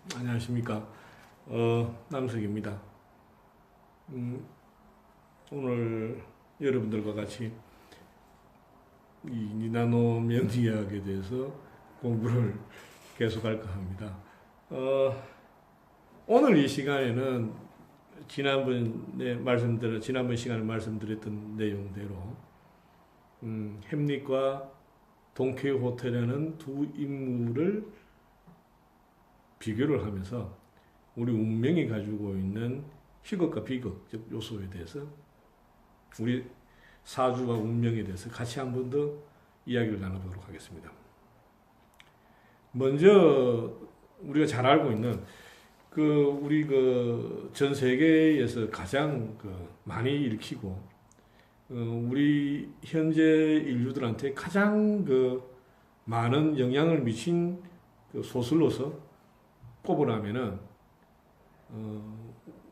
안녕하십니까. 남석입니다. 오늘 여러분들과 같이 이 니나노 명리학에 대해서 공부를 계속할까 합니다. 오늘 이 시간에는 지난번 시간에 말씀드렸던 내용대로 햄릿과 돈키호테라는 두 인물을 비교를 하면서 우리 운명이 가지고 있는 희극과 비극적 요소에 대해서 우리 사주와 운명에 대해서 같이 한 번 더 이야기를 나눠보도록 하겠습니다. 먼저 우리가 잘 알고 있는 우리 전 세계에서 가장 많이 읽히고 우리 현재 인류들한테 가장 많은 영향을 미친 소설로서 꼽으라면은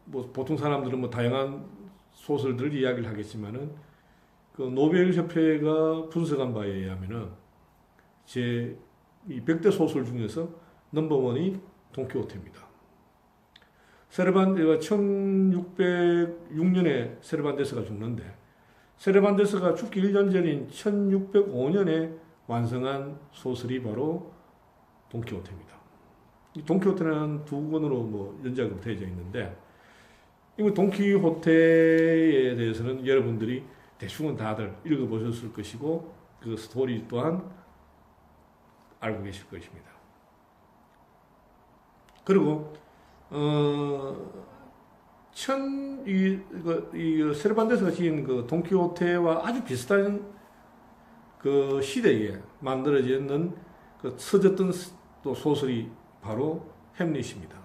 뭐 보통 사람들은 뭐 다양한 소설들을 이야기를 하겠지만은 노벨 협회가 분석한 바에 의하면은 이 100대 소설 중에서 넘버원이 돈키호테입니다. 세르반테가 1606년에 세르반테스가 죽는데 세르반테스가 죽기 1년 전인 1605년에 완성한 소설이 바로 돈키호테입니다. 이 돈키호테는 두 권으로 연작으로 되어져 있는데, 이 돈키호테에 대해서는 여러분들이 대충은 다들 읽어보셨을 것이고, 그 스토리 또한 알고 계실 것입니다. 그리고, 세르반테스가 지은 돈키호테와 아주 비슷한 시대에 만들어지는 써졌던 또 소설이 바로 햄릿입니다.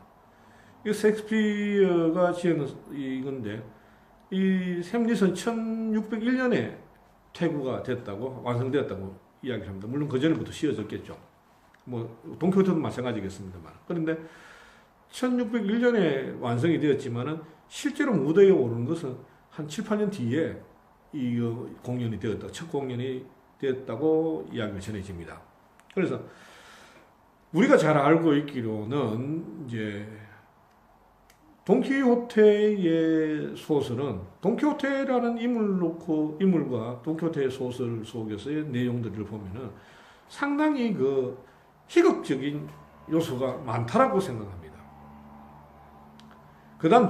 이 셰익스피어가 지은 이건데, 이 햄릿은 1601년에 퇴고가 됐다고, 완성되었다고 이야기를 합니다. 물론 그 전부터 씌어졌겠죠. 돈키호테도 마찬가지겠습니다만. 그런데 1601년에 완성이 되었지만은 실제로 무대에 오르는 것은 한 7, 8년 뒤에 공연이 되었다. 첫 공연이 되었다고 이야기가 전해집니다. 그래서 우리가 잘 알고 있기로는 돈키호테의 소설은 돈키호테라는 인물과 돈키호테의 소설 속에서의 내용들을 보면은 상당히 희극적인 요소가 많다라고 생각합니다. 그 다음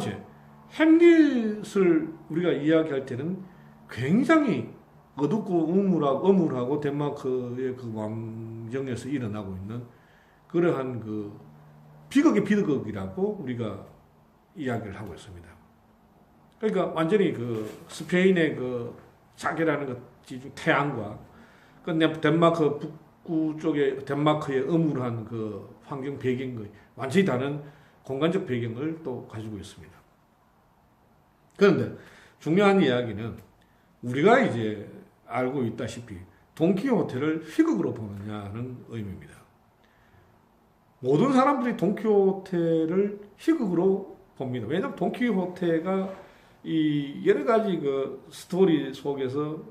햄릿을 우리가 이야기할 때는 굉장히 어둡고 음울하고 덴마크의 왕정에서 일어나고 있는 그러한 비극의 비극이라고 우리가 이야기를 하고 있습니다. 그러니까 완전히 스페인의 자개라는 태양과 덴마크 북부 쪽의 덴마크의 음울한 환경 배경의 완전히 다른 공간적 배경을 또 가지고 있습니다. 그런데 중요한 이야기는 우리가 알고 있다시피 돈키호테를 희극으로 보느냐는 의미입니다. 모든 사람들이 돈키호테를 희극으로 봅니다. 왜냐하면 돈키호테가 여러 가지 스토리 속에서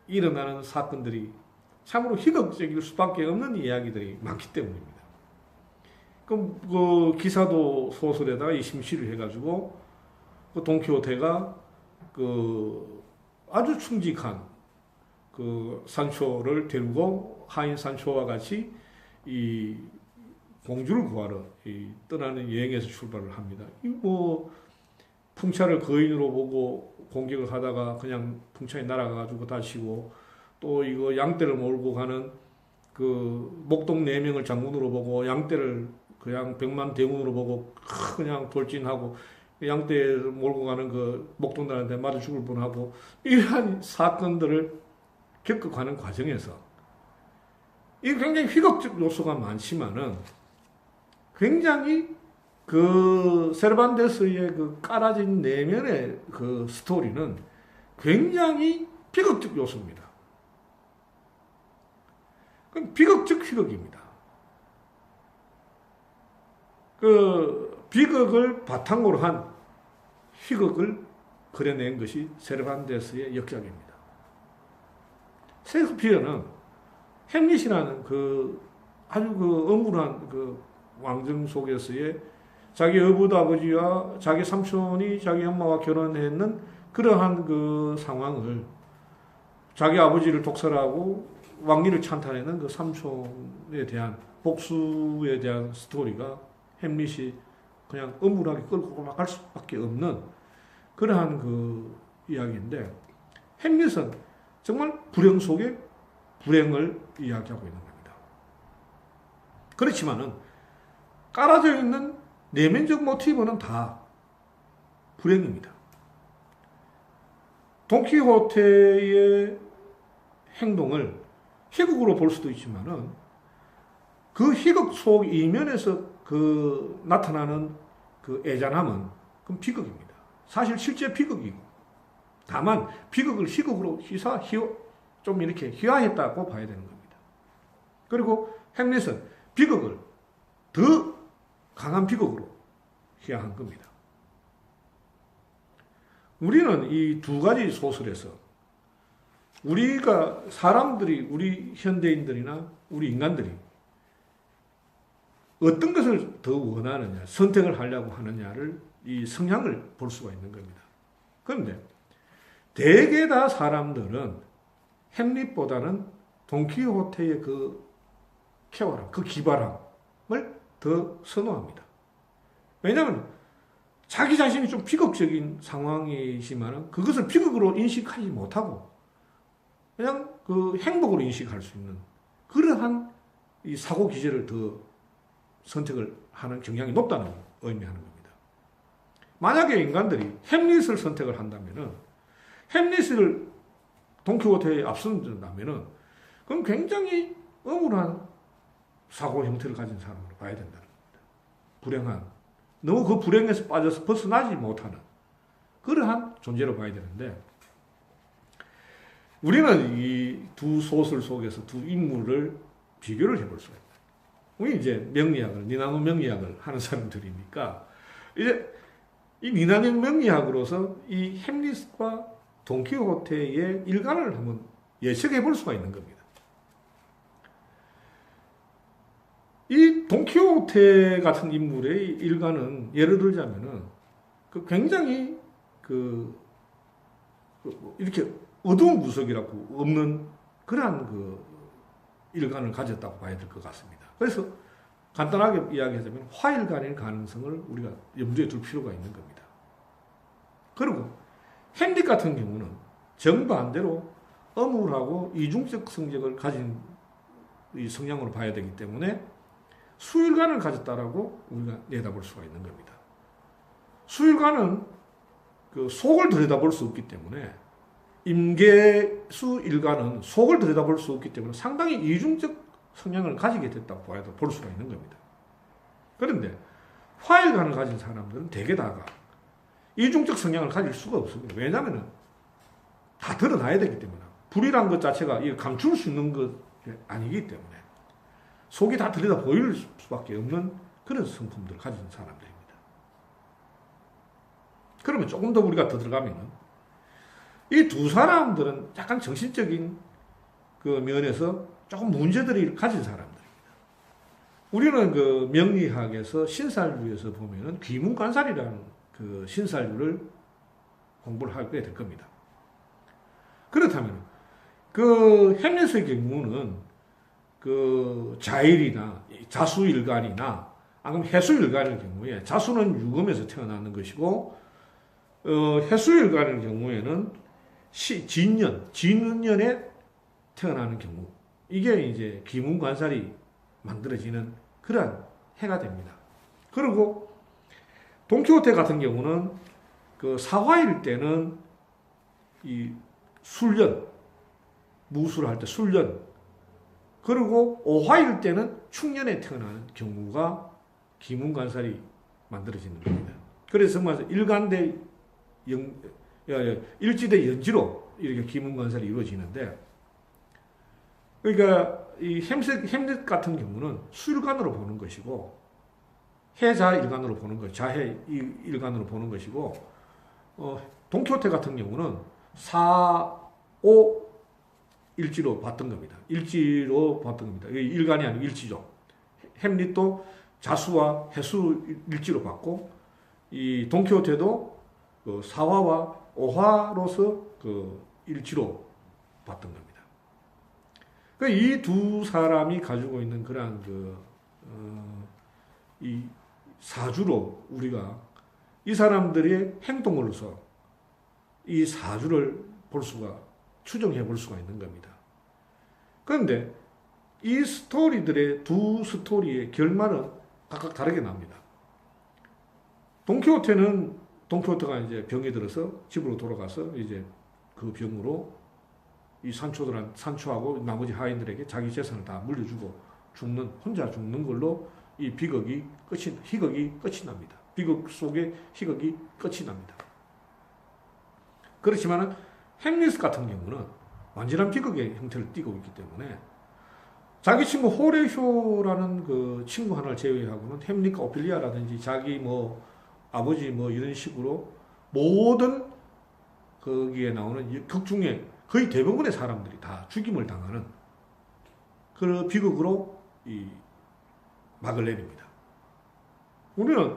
일어나는 사건들이 참으로 희극적일 수밖에 없는 이야기들이 많기 때문입니다. 그럼 기사도 소설에다가 이 심시를 해가지고 돈키호테가 아주 충직한 산초를 데리고 하인 산초와 같이 이 공주를 구하러 떠나는 여행에서 출발을 합니다. 풍차를 거인으로 보고 공격을 하다가 그냥 풍차에 날아가가지고 다치고, 또 양떼를 몰고 가는 목동 4명을 장군으로 보고 양떼를 그냥 백만대군으로 보고 그냥 돌진하고, 양떼 몰고 가는 목동들한테 맞아 죽을 뻔하고, 이러한 사건들을 겪어가는 과정에서 이 굉장히 희극적 요소가 많지만은 굉장히 세르반테스의 깔아진 내면의 스토리는 굉장히 비극적 요소입니다. 그럼 비극적 희극입니다. 비극을 바탕으로 한 희극을 그려낸 것이 세르반테스의 역작입니다. 셰익스피어는 햄릿이라는 아주 음울한 왕정 속에서의 자기 어부도 아버지와 자기 삼촌이 자기 엄마와 결혼했는 그러한 그 상황을 자기 아버지를 독살하고 왕위를 찬탈하는 그 삼촌에 대한 복수에 대한 스토리가 햄릿이 그냥 엄울하게 끌고 갈 수밖에 없는 그러한 그 이야기인데, 햄릿은 정말 불행 속에 불행을 이야기하고 있는 겁니다. 그렇지만은 깔아져 있는 내면적 모티브는 다 불행입니다. 돈키호테의 행동을 희극으로 볼 수도 있지만은 그 희극 속 이면에서 그 나타나는 그 애잔함은 그건 비극입니다. 사실 실제 비극이고, 다만 비극을 희극으로 좀 이렇게 희화했다고 봐야 되는 겁니다. 그리고 햄릿은 비극을 더 강한 비극으로 희화한 겁니다. 우리는 이 두 가지 소설에서 우리가 사람들이, 우리 현대인들이나 우리 인간들이 어떤 것을 더 원하느냐, 선택을 하려고 하느냐를 이 성향을 볼 수가 있는 겁니다. 그런데 대개 다 사람들은 햄릿보다는 돈키호테의 그 쾌활함, 그 기발함을 더 선호합니다. 왜냐하면 자기 자신이 좀 비극적인 상황이지만 그것을 비극으로 인식하지 못하고 그냥 그 행복으로 인식할 수 있는 그러한 이 사고 기제를 더 선택을 하는 경향이 높다는 의미하는 겁니다. 만약에 인간들이 햄릿을 선택을 한다면은, 햄릿을 돈키호테에 앞선다면은, 그럼 굉장히 억울한 사고 형태를 가진 사람으로 봐야 된다는 겁니다. 불행한, 너무 그 불행에서 빠져서 벗어나지 못하는 그러한 존재로 봐야 되는데, 우리는 이 두 소설 속에서 두 인물을 비교를 해볼 수가 있다. 우리 이제 명리학을, 니나노 명리학을 하는 사람들이니까, 이제 이 니나노 명리학으로서 이 햄릿과 돈키호테의 일간을 한번 예측해 볼 수가 있는 겁니다. 이 돈키호테 같은 인물의 일간은 예를 들자면은 그 굉장히 이렇게 어두운 구석이라고 없는 그러한 그 일간을 가졌다고 봐야 될 것 같습니다. 그래서 간단하게 이야기하자면 화일간일 가능성을 우리가 염두에 둘 필요가 있는 겁니다. 그리고 햄릿 같은 경우는 정반대로 âm 울하고 이중적 성격을 가진 이 성향으로 봐야 되기 때문에 수일간을 가졌다라고 우리가 내다볼 수가 있는 겁니다. 수일간은 그 속을 들여다볼 수 없기 때문에, 임계수 일간은 속을 들여다볼 수 없기 때문에 상당히 이중적 성향을 가지게 됐다고 볼 수가 있는 겁니다. 그런데 화일간을 가진 사람들은 대개 다가 이중적 성향을 가질 수가 없습니다. 왜냐하면 다 드러나야 되기 때문에, 불이란 것 자체가 감출 수 있는 것이 아니기 때문에 속이 다 들여다 보일 수밖에 없는 그런 성품들을 가진 사람들입니다. 그러면 조금 더 우리가 더 들어가면 이 두 사람들은 약간 정신적인 그 면에서 조금 문제들이 가진 사람들입니다. 우리는 그 명리학에서 신살류에서 보면은 귀문관살이라는 그 신살류를 공부를 하게 될 겁니다. 그렇다면 그 햄릿의 경우는 그 자일이나 자수일간이나 아니면 해수일간의 경우에, 자수는 유금에서 태어나는 것이고 해수일간의 경우에는 진년에 태어나는 경우, 이게 이제 귀문관살이 만들어지는 그러한 해가 됩니다. 그리고 돈키호테 같은 경우는 그 사화일 때는 이 술년, 무술을 할 때 술년, 그리고 오화일 때는 축년에 태어나는 경우가 귀문관살이 만들어지는 겁니다. 그래서 정말 일지대 연지로 이렇게 귀문관살이 이루어지는데, 그러니까 이 햄릿 같은 경우는 수일간으로 보는 것이고, 해자일간으로 보는 것, 자해일간으로 보는 것이고, 돈키호테 같은 경우는 사오일지로 봤던 겁니다. 일지로 봤던 겁니다. 일간이 아니고 일지죠. 햄릿도 자수와 해수 일지로 봤고, 이 돈키호테도 그 사화와 오화로서 그 일지로 봤던 겁니다. 이 두 사람이 가지고 있는 그러한 이 사주로 우리가 이 사람들의 행동으로서 이 사주를 볼 수가, 추정해 볼 수가 있는 겁니다. 그런데 이 스토리들의 두 스토리의 결말은 각각 다르게 납니다. 돈키호테가 이제 병이 들어서 집으로 돌아가서 이제 그 병으로 이 산초하고 나머지 하인들에게 자기 재산을 다 물려주고 혼자 죽는 걸로 이 희극이 끝이 납니다. 비극 속에 희극이 끝이 납니다. 그렇지만 햄릿 같은 경우는 완전한 비극의 형태를 띠고 있기 때문에 자기 친구 호레쇼라는 그 친구 하나를 제외하고는 햄릿과 오피리아라든지 자기 아버지 이런 식으로 모든 거기에 나오는 극 중에 거의 대부분의 사람들이 다 죽임을 당하는 그 비극으로 이 막을 내립니다. 우리는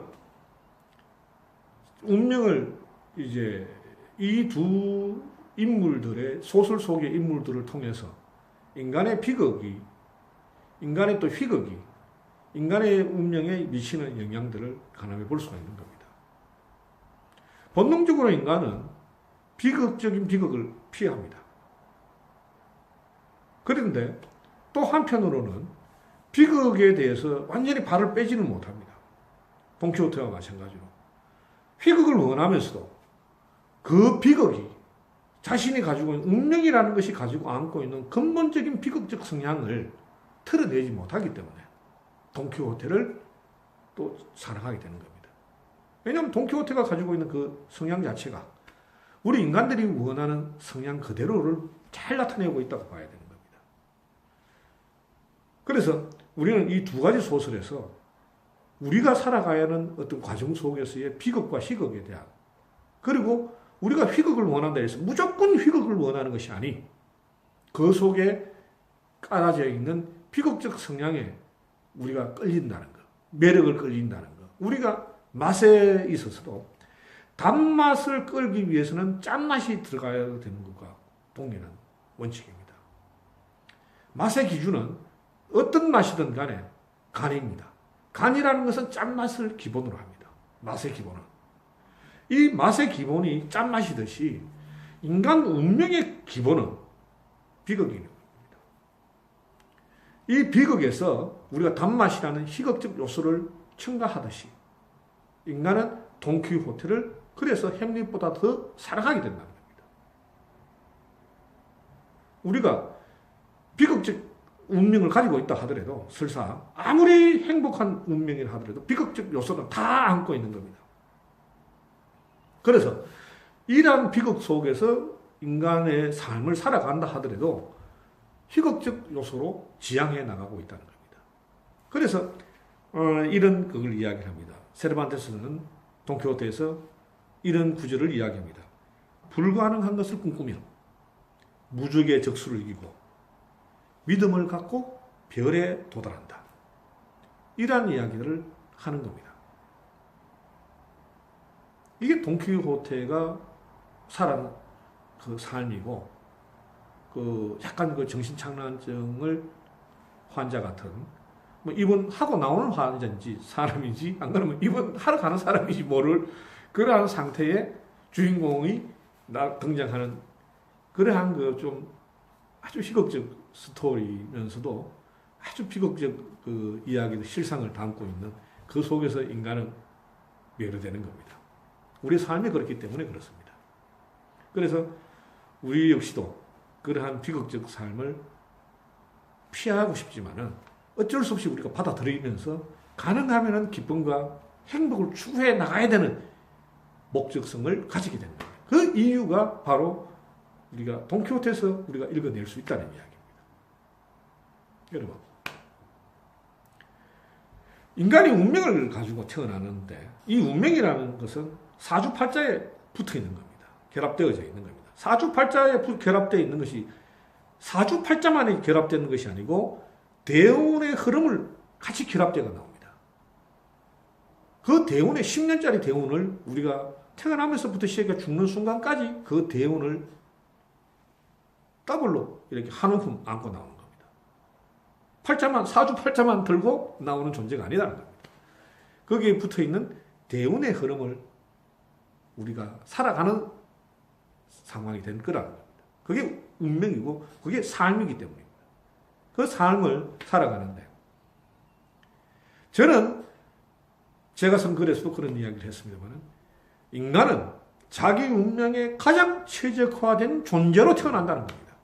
운명을 이제 이 두 인물들의 소설 속의 인물들을 통해서 인간의 비극이, 인간의 또 희극이 인간의 운명에 미치는 영향들을 가늠해 볼 수가 있는 겁니다. 본능적으로 인간은 비극적인 비극을 피합니다. 그런데 또 한편으로는 비극에 대해서 완전히 발을 빼지는 못합니다. 돈키호테와 마찬가지로. 희극을 원하면서도 그 비극이 자신이 가지고 있는 운명이라는 것이 가지고 안고 있는 근본적인 비극적 성향을 털어내지 못하기 때문에 돈키호테를 또 사랑하게 되는 겁니다. 왜냐하면 돈키호테가 가지고 있는 그 성향 자체가 우리 인간들이 원하는 성향 그대로를 잘 나타내고 있다고 봐야 되는 겁니다. 그래서 우리는 이 두 가지 소설에서 우리가 살아가야 하는 어떤 과정 속에서의 비극과 희극에 대한, 그리고 우리가 희극을 원한다 해서 무조건 희극을 원하는 것이 아닌 그 속에 깔아져 있는 비극적 성향에 우리가 끌린다는 것, 매력을 끌린다는 것. 우리가 맛에 있어서도 단맛을 끌기 위해서는 짠맛이 들어가야 되는 것과 동일한 원칙입니다. 맛의 기준은 어떤 맛이든 간에 간입니다. 간이라는 것은 짠맛을 기본으로 합니다. 맛의 기본은. 이 맛의 기본이 짠맛이듯이 인간 운명의 기본은 비극입니다. 이 비극에서 우리가 단맛이라는 희극적 요소를 첨가하듯이 인간은 돈키호테를 그래서 햄릿보다 더 사랑하게 된다는 겁니다. 우리가 비극적 운명을 가지고 있다 하더라도 설사 아무리 행복한 운명이라 하더라도 비극적 요소는 다 안고 있는 겁니다. 그래서 이러한 비극 속에서 인간의 삶을 살아간다 하더라도 희극적 요소로 지향해 나가고 있다는 겁니다. 그래서 이런 그걸 이야기합니다. 세르반테스는 돈키호테에서 이런 구절을 이야기합니다. 불가능한 것을 꿈꾸며 무적의 적수를 이기고 믿음을 갖고 별에 도달한다. 이러한 이야기를 하는 겁니다. 이게 돈키호테가 살아온 그 삶이고, 약간 정신착란증을 환자 같은, 입원하고 나오는 환자인지 사람인지, 안 그러면 입원하러 가는 사람인지 모를 그러한 상태의 주인공이 등장하는 그러한 좀 아주 희극적 스토리면서도 아주 비극적 이야기의 실상을 담고 있는 그 속에서 인간은 매료되는 겁니다. 우리 삶이 그렇기 때문에 그렇습니다. 그래서 우리 역시도 그러한 비극적 삶을 피하고 싶지만은 어쩔 수 없이 우리가 받아들이면서 가능하면은 기쁨과 행복을 추구해 나가야 되는 목적성을 가지게 됩니다. 그 이유가 바로 우리가 돈키호테에서 우리가 읽어낼 수 있다는 이야기입니다. 여러분, 인간이 운명을 가지고 태어나는데 이 운명이라는 것은 사주팔자에 붙어 있는 겁니다. 결합되어져 있는 겁니다. 사주팔자에 결합되어 있는 것이 사주팔자만이 결합되는 것이 아니고 대운의 흐름을 같이 결합되어 나옵니다. 그 대운의 10년짜리 대운을 우리가 태어나면서부터 시작해 죽는 순간까지 그 대운을 더블로 이렇게 한 움큼 안고 나오는 겁니다. 팔자만, 사주 팔자만 들고 나오는 존재가 아니라는 겁니다. 거기에 붙어 있는 대운의 흐름을 우리가 살아가는 상황이 된 거라는 겁니다. 그게 운명이고 그게 삶이기 때문입니다. 그 삶을 살아가는데 저는 제가 쓴 글에서도 그런 이야기를 했습니다만 인간은 자기 운명에 가장 최적화된 존재로 태어난다는 겁니다.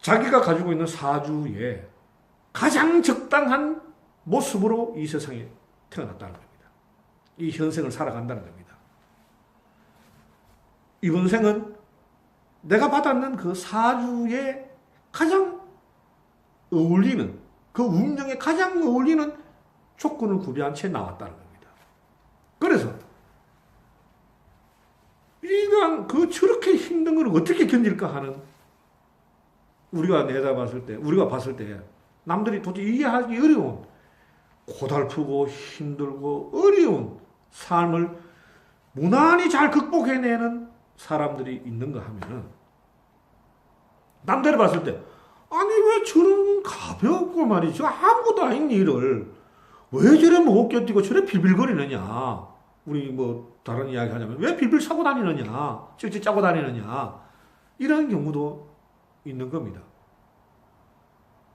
자기가 가지고 있는 사주에 가장 적당한 모습으로 이 세상에 태어났다는 겁니다. 이 현생을 살아간다는 겁니다. 이번 생은 내가 받았는 그 사주에 가장 어울리는, 그 운명에 가장 어울리는 조건을 구비한 채 나왔다는 겁니다. 그래서 이건 저렇게 힘든 걸 어떻게 견딜까 하는 우리가 내다봤을 때, 우리가 봤을 때 남들이 도저히 이해하기 어려운 고달프고 힘들고 어려운 삶을 무난히 잘 극복해내는 사람들이 있는가 하면은 남들이 봤을 때 아니 왜 저런 가볍고 말이죠 아무것도 아닌 일을 왜 저래 못 견디고 저래 빌빌거리느냐 우리 뭐 다른 이야기 하자면 왜 빌빌 사고 다니느냐 찔찔 짜고 다니느냐 이런 경우도 있는 겁니다.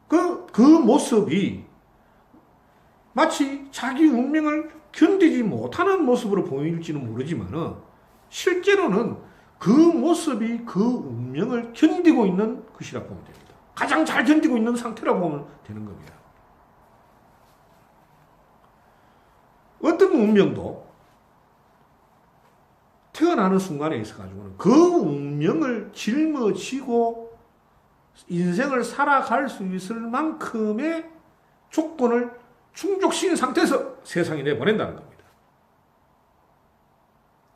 그 모습이 마치 자기 운명을 견디지 못하는 모습으로 보일지는 모르지만은 실제로는 그 모습이 그 운명을 견디고 있는 것이라고 보면 됩니다. 가장 잘 견디고 있는 상태라고 보면 되는 겁니다. 어떤 운명도 태어나는 순간에 있어가지고는 그 운명을 짊어지고 인생을 살아갈 수 있을 만큼의 조건을 충족시킨 상태에서 세상에 내보낸다는 겁니다.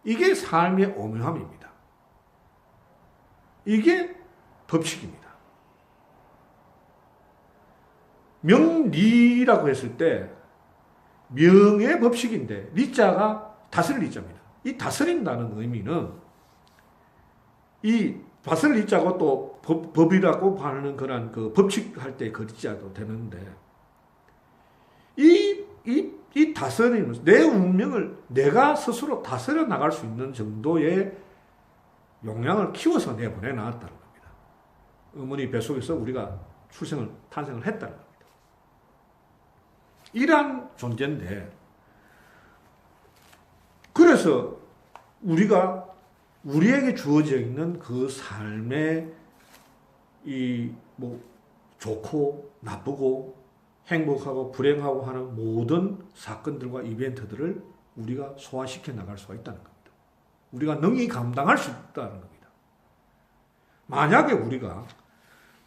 이게 삶의 오묘함입니다. 이게 법칙입니다. 명리라고 했을 때 명의 법칙인데 리자가 다스릴 리자입니다. 이 다스린다는 의미는 이 다스릴 리자고 또 법이라고 하는 그런 그 법칙할 때 그 리자도 되는데 이 다스리는 내 운명을 내가 스스로 다스려 나갈 수 있는 정도의 용량을 키워서 내보내 놨다는 겁니다. 어머니 뱃속에서 우리가 탄생을 했다는 겁니다. 이러한 존재인데 그래서 우리에게 주어져 있는 그 삶의 이 뭐 좋고 나쁘고 행복하고 불행하고 하는 모든 사건들과 이벤트들을 우리가 소화시켜 나갈 수가 있다는 겁니다. 우리가 능히 감당할 수 있다는 겁니다. 만약에 우리가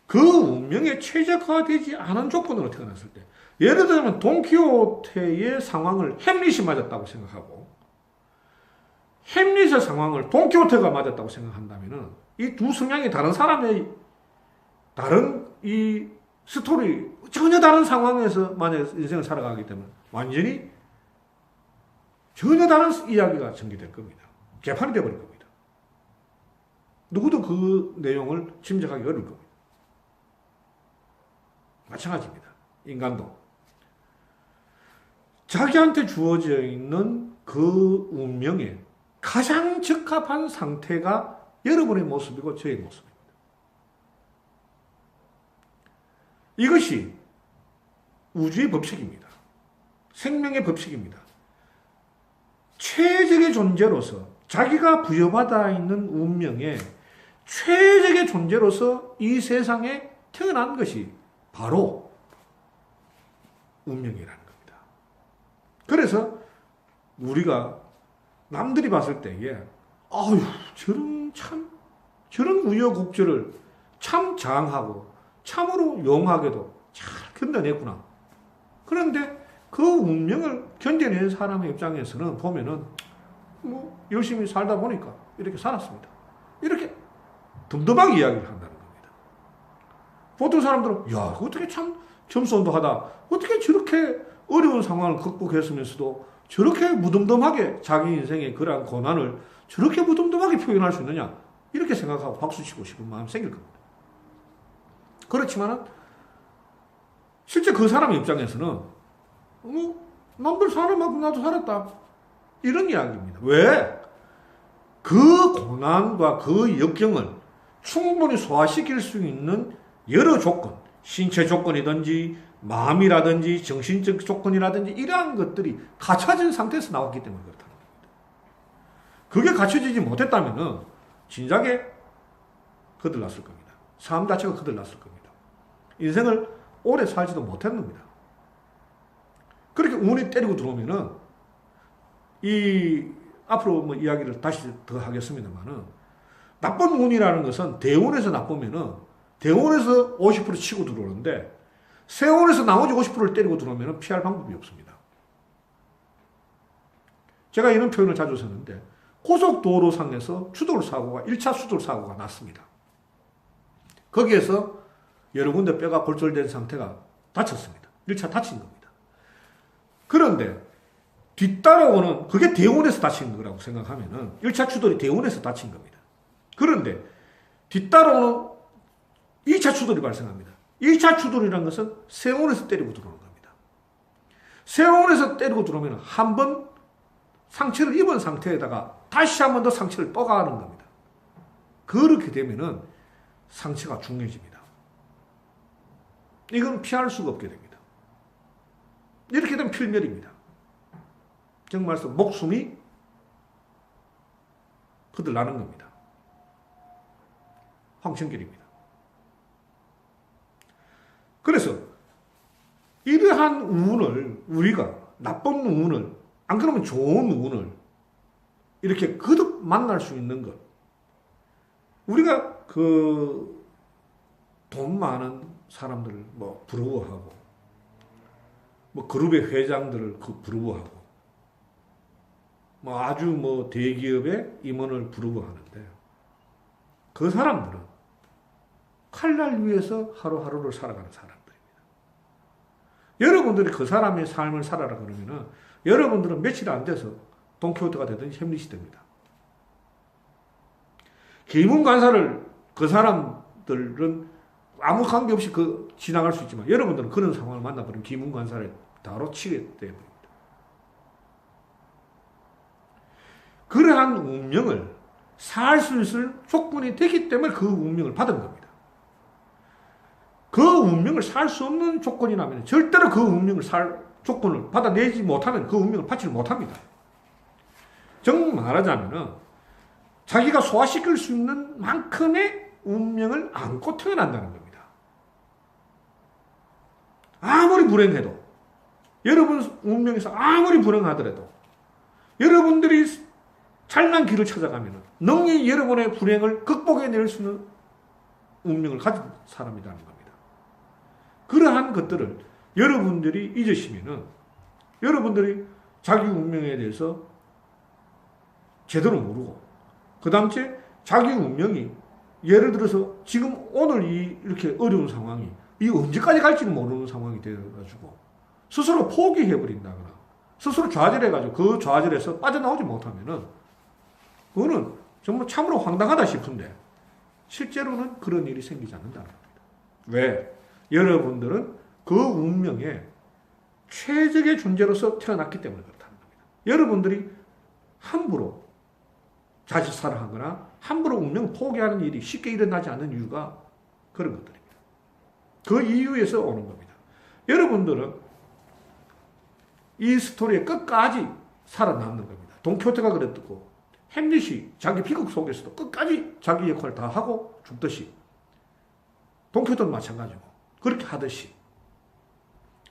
그 운명에 최적화되지 않은 조건으로 태어났을 때 예를 들면 돈키호테의 상황을 햄릿이 맞았다고 생각하고 햄릿의 상황을 돈키호테가 맞았다고 생각한다면 이 두 성향이 다른 사람의 다른 이 스토리 전혀 다른 상황에서 만약 인생을 살아가기 때문에 완전히 전혀 다른 이야기가 전개될 겁니다. 개판이 되어버릴 겁니다. 누구도 그 내용을 짐작하기 어려울 겁니다. 마찬가지입니다. 인간도 자기한테 주어져 있는 그 운명에 가장 적합한 상태가 여러분의 모습이고 저의 모습입니다. 이것이 우주의 법칙입니다. 생명의 법칙입니다. 최적의 존재로서 자기가 부여받아 있는 운명에 최적의 존재로서 이 세상에 태어난 것이 바로 운명이라는 겁니다. 그래서 우리가 남들이 봤을 때에 아유 저런 우여곡절을 참 장하고 참으로 용하게도 잘 견뎌냈구나. 그런데 그 운명을 견뎌낸 사람의 입장에서는 보면은 뭐 열심히 살다 보니까 이렇게 살았습니다. 이렇게 덤덤하게 이야기를 한다는 겁니다. 보통 사람들은 야 어떻게 참 점수원도 하다 어떻게 저렇게 어려운 상황을 극복했으면서도 저렇게 무덤덤하게 자기 인생의 그러한 고난을 저렇게 무덤덤하게 표현할 수 있느냐 이렇게 생각하고 박수치고 싶은 마음이 생길 겁니다. 그렇지만은 실제 그 사람 입장에서는 남들 사는 만큼 나도 살았다 이런 이야기입니다. 왜? 그 고난과 그 역경을 충분히 소화시킬 수 있는 여러 조건, 신체 조건이든지 마음이라든지 정신적 조건이라든지 이러한 것들이 갖춰진 상태에서 나왔기 때문에 그렇다는 겁니다. 그게 갖춰지지 못했다면 진작에 거들났을 겁니다. 삶 자체가 거들났을 겁니다. 인생을 오래 살지도 못했는 겁니다. 그렇게 운이 때리고 들어오면은 앞으로 뭐 이야기를 다시 더 하겠습니다만은 나쁜 운이라는 것은 대운에서 나쁘면은 대운에서 50% 치고 들어오는데 세운에서 나머지 50%를 때리고 들어오면은 피할 방법이 없습니다. 제가 이런 표현을 자주 쓰는데 고속도로상에서 추돌 사고가 1차 추돌 사고가 났습니다. 거기에서 여러 군데 뼈가 골절된 상태가 다쳤습니다. 1차 다친 겁니다. 그런데 뒤따라오는 그게 대운에서 다친 거라고 생각하면은 1차 추돌이 대운에서 다친 겁니다. 그런데 뒤따라오는 2차 추돌이 발생합니다. 2차 추돌이라는 것은 세운에서 때리고 들어오는 겁니다. 세운에서 때리고 들어오면 한 번 상처를 입은 상태에다가 다시 한 번 더 상처를 또 가는 겁니다. 그렇게 되면은 상처가 중요해집니다. 이건 피할 수가 없게 됩니다. 이렇게 되면 필멸입니다. 정말서 목숨이 거들나는 겁니다. 황천길입니다. 그래서 이러한 운을 우리가 나쁜 운을 안 그러면 좋은 운을 이렇게 거듭 만날 수 있는 것 우리가 그 돈 많은 사람들을 뭐 부러워하고 뭐 그룹의 회장들을 부러워하고 뭐 아주 뭐 대기업의 임원을 부러워하는데 그 사람들은 칼날 위에서 하루하루를 살아가는 사람들입니다. 여러분들이 그 사람의 삶을 살아라 그러면은 여러분들은 며칠 안 돼서 돈키호테가 되든지 햄릿이 됩니다. 기문관사를 그 사람들은 아무 관계없이 지나갈 수 있지만 여러분들은 그런 상황을 만나버리면 기문관사를 바로 치게 되어버립니다. 그러한 운명을 살 수 있을 조건이 되기 때문에 그 운명을 받은 겁니다. 그 운명을 살 수 없는 조건이라면 절대로 그 운명을 살 조건을 받아내지 못하면 그 운명을 받지를 못합니다. 정말 말하자면 자기가 소화시킬 수 있는 만큼의 운명을 안고 태어난다는 겁니다. 아무리 불행해도 여러분 운명에서 아무리 불행하더라도 여러분들이 잘난 길을 찾아가면 능히 여러분의 불행을 극복해낼 수 있는 운명을 가진 사람이라는 겁니다. 그러한 것들을 여러분들이 잊으시면은 여러분들이 자기 운명에 대해서 제대로 모르고 그 다음째 자기 운명이 예를 들어서 지금 오늘 이렇게 어려운 상황이 이 언제까지 갈지는 모르는 상황이 되어가지고 스스로 포기해버린다거나 스스로 좌절해가지고 그 좌절에서 빠져나오지 못하면은 그거는 정말 참으로 황당하다 싶은데 실제로는 그런 일이 생기지 않는다는 겁니다. 왜? 여러분들은 그 운명에 최적의 존재로서 태어났기 때문에 그렇다는 겁니다. 여러분들이 함부로 자칫사랑하거나 함부로 운명 포기하는 일이 쉽게 일어나지 않는 이유가 그런 것들입니다. 그 이유에서 오는 겁니다. 여러분들은 이 스토리의 끝까지 살아남는 겁니다. 돈키호테가 그랬고 햄릿이 자기 비극 속에서도 끝까지 자기 역할을 다 하고 죽듯이 돈키호테는 마찬가지고 그렇게 하듯이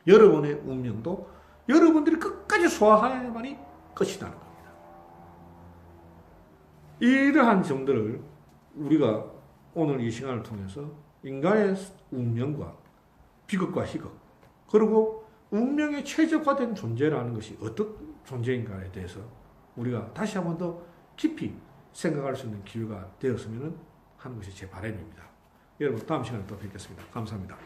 여러분의 운명도 여러분들이 끝까지 소화해야만이 끝이라는 겁니다. 이러한 점들을 우리가 오늘 이 시간을 통해서 인간의 운명과 비극과 희극 그리고 운명에 최적화된 존재라는 것이 어떤 존재인가에 대해서 우리가 다시 한 번 더 깊이 생각할 수 있는 기회가 되었으면 하는 것이 제 바람입니다. 여러분 다음 시간에 또 뵙겠습니다. 감사합니다.